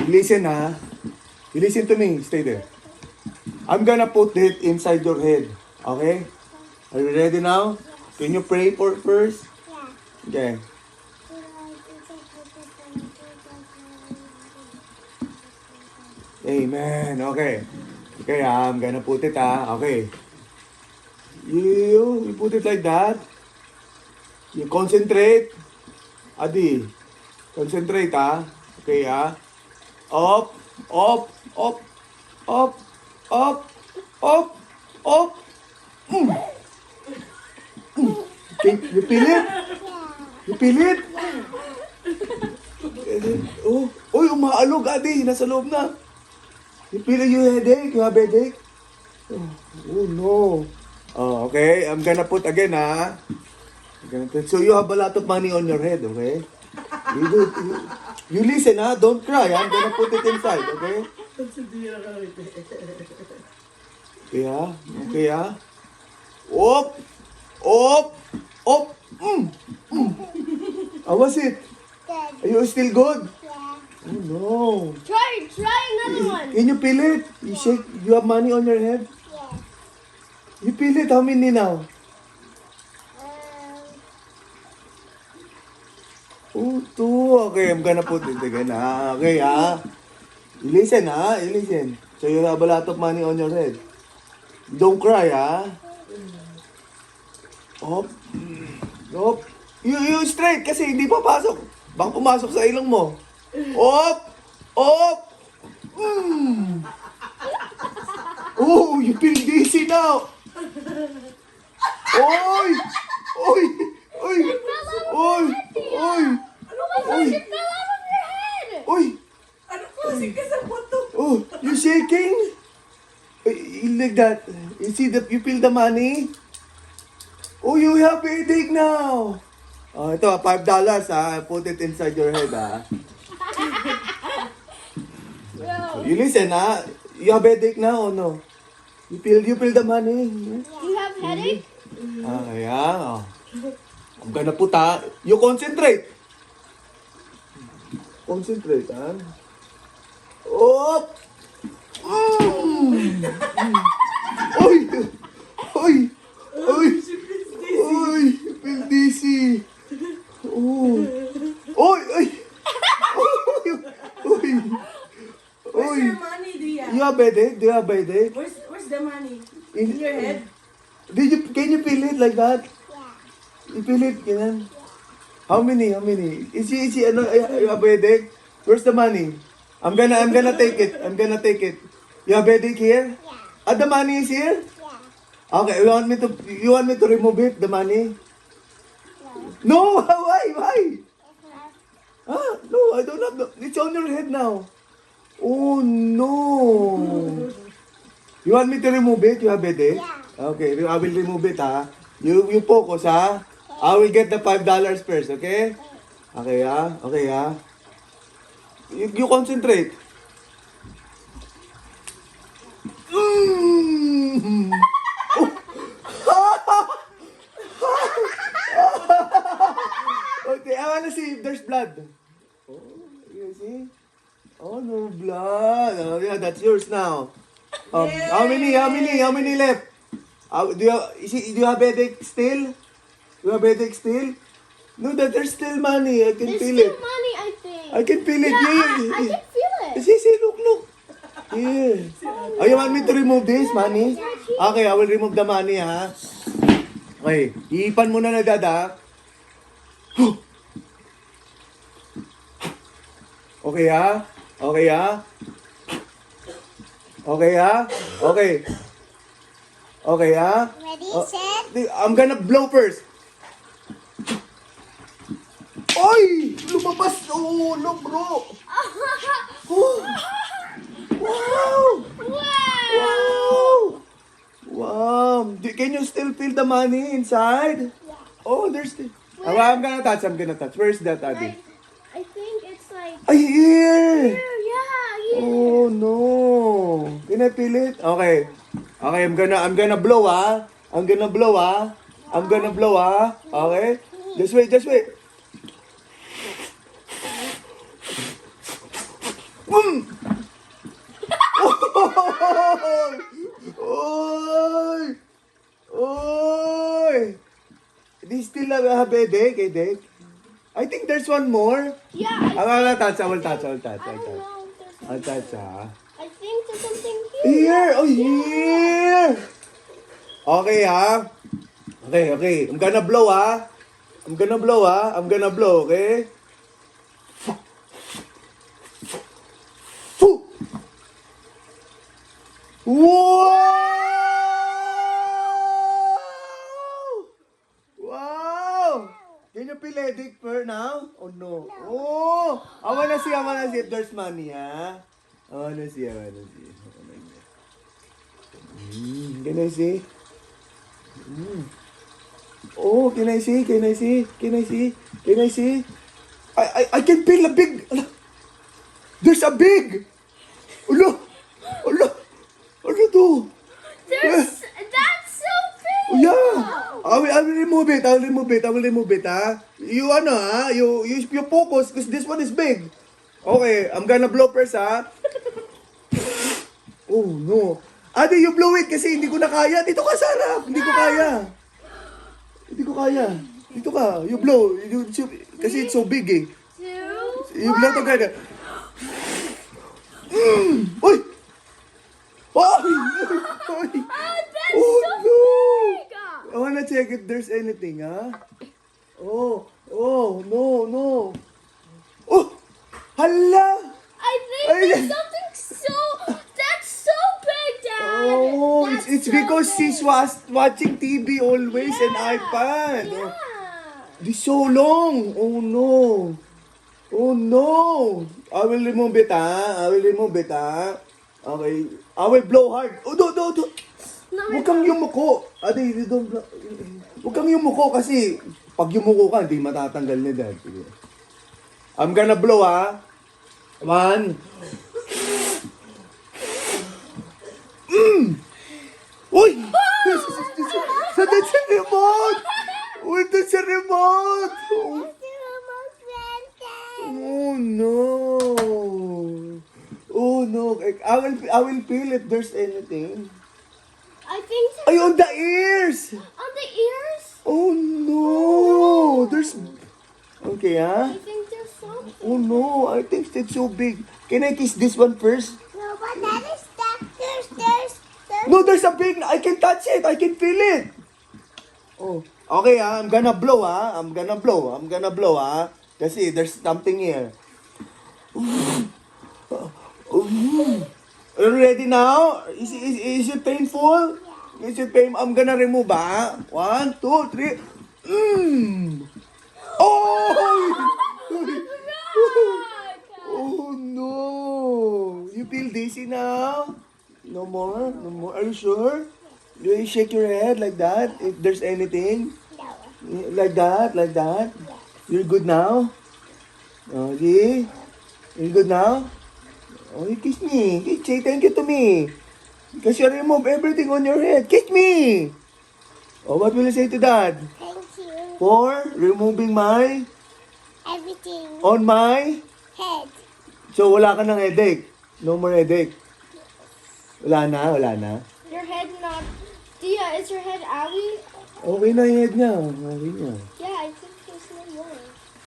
Listen ha. You listen to me. Stay there. I'm gonna put it inside your head. Okay? Are you ready now? Can you pray for first? Okay. Amen. Okay. Okay, I'm gonna put it Okay. You put it like that. You concentrate. Adi. Concentrate Okay Up, up, up, up, up, up, up. Okay, you feel it? You feel it? Oh, oy, umaalog Adi. Nasa loob na. You feel it, you headache? You have headache? Oh no. Oh, okay. I'm gonna put again So you have a lot of money on your head, okay? You listen don't cry. I'm gonna put it inside, okay? Okay Up, up, up. How was it? Are you still good? Yeah. Oh no. Try another one. Can you feel it? You shake. You have money on your head. Yeah. You feel it? How many now? Oh, two. Okay, I'm gonna put it again Okay You listen You listen. So you have a lot of money on your head. Don't cry Up. Up. You straight kasi hindi papasok. Baka pumasok sa ilong mo. Up. Up. Oh, you feel dizzy now. Oy! Oy! Oy! Oy! Oy! Oy! It fell out of your head. Oy! Ano klaseng kasabot to? Oh, you shaking? Like that. You see you feel the money? Oh, you have headache now. Oh, ito, $5 Put it inside your head Bro, You listen You have headache now or no? You feel the money? you have headache? Yeah. I'm gonna put You concentrate. Concentrate Up. Oy! Oy! Oy! Oy! You feel dizzy. Oh! Oy! Oy! Oy! Where's Oy! your money, Dia? You have headache? Do you have headache? Where's the money? In your head? Can you feel it like that? Yeah. You feel it, ganyan? How many? Is he, you have headache? Where's the money? I'm gonna take it. You have headache here? Yeah. The money is here? Yeah. Okay, you want me to remove it, the money? No. No, why? No, I don't have it's on your head now. Oh no. You want me to remove it? You have headache? Yeah. Okay, I will remove it You focus I will get the $5 first, okay? Okay Okay You concentrate. Okay, I wanna see if there's blood. Oh, you see? Oh, no blood. Oh, yeah, that's yours now. How many left? Do you have headache still? You have headache still? No, there's still money. I can There's feel still it. money, I think. I can feel it. Yeah, Yeah. I can feel it. See, look. Here. Oh, you want me to remove this money? Okay, I will remove the money, Okay, iipan mo na dada. Okay, Okay, Okay, Okay. Okay, Ready, set? I'm gonna blow first. Oy! Lumabas! Oh, no, bro! Oh. Wow! Wow! Wow! Can you still feel the money inside? Yeah. Oh, there's still... I'm gonna touch. Where's that, Adi? Like, I think it's like Ay, here! here, yeah, here. Oh, no. Can I feel it? Okay. Okay, I'm gonna blow, I'm gonna blow, Okay? Just wait. Oy! Oy! Do you still have a headache? I think there's one more. Yeah, I will touch. I don't know. I'll touch. I'll touch, ah. I think there's something here. Here! Oh, here! Okay, ha? Okay. I'm gonna blow, ha? I'm gonna blow, okay? Fu! Wow! Can you feel headache for now? Oh, no. Oh! I wanna see if there's money, ha? I wanna see. Can I see? Oh, can I see? I can feel a big... There's a big... Ano to? That's so big. Yeah. I will remove it, ha? You, ha? You focus, because this one is big. Okay, I'm gonna blow first, ha? Oh, no. Ate, you blow it kasi hindi ko na kaya. Dito ka, Sarah. Hindi ko kaya. Dito ka. You blow. Kasi it's so big, eh. 2. You blow together. Uy! Oy! That's Oh, so no! big. I wanna check if there's anything, ha? Oh, no. Oh! Hala! I think Ay, there's something that's so big, Dad. Oh, That's it's so because big. she's watching TV always and iPad. Yeah. Oh, this so long. Oh no. I will remove it, ha? Okay. I will blow hard. Oh, no. No, Huwag kang yumuko. Ate, you don't blow. Huwag kang yumuko kasi pag yumuko ka, hindi matatanggal ni Dad. Sige. I'm gonna blow, ha? 1. Uy! That's a remote! Uy, that's a remote! Oh no. I will feel if there's anything. I think Ay, on the ears! on the ears. Oh no! There's... Okay, I ha? think there's something. Oh no, I think it's so big. Can I kiss this one first? No, but that is that. There's. No, there's a big... I can touch it. I can feel it. Oh. Okay, ha? I'm gonna blow, ha? I'm gonna blow, ha? Kasi there's something here. Are you ready now? Is it painful? Is it painful? I'm gonna remove, ha? 1, 2, 3. Oh! Oh no! You feel dizzy now? No more? Are you sure? Do you shake your head like that if there's anything? Like that? You're good now? Oh, see? You're good now? Oh, you kiss me. Say thank you to me. Because you remove everything on your head. Kiss me! Oh, what will you say to Dad? Thank you. For removing my... Everything. On my... Head. So, wala ka ng headache? No more headache? Wala na? Your head not. Dia, is your head owie? Okay na yung head niya. Okay na. Yeah, I think there's no more.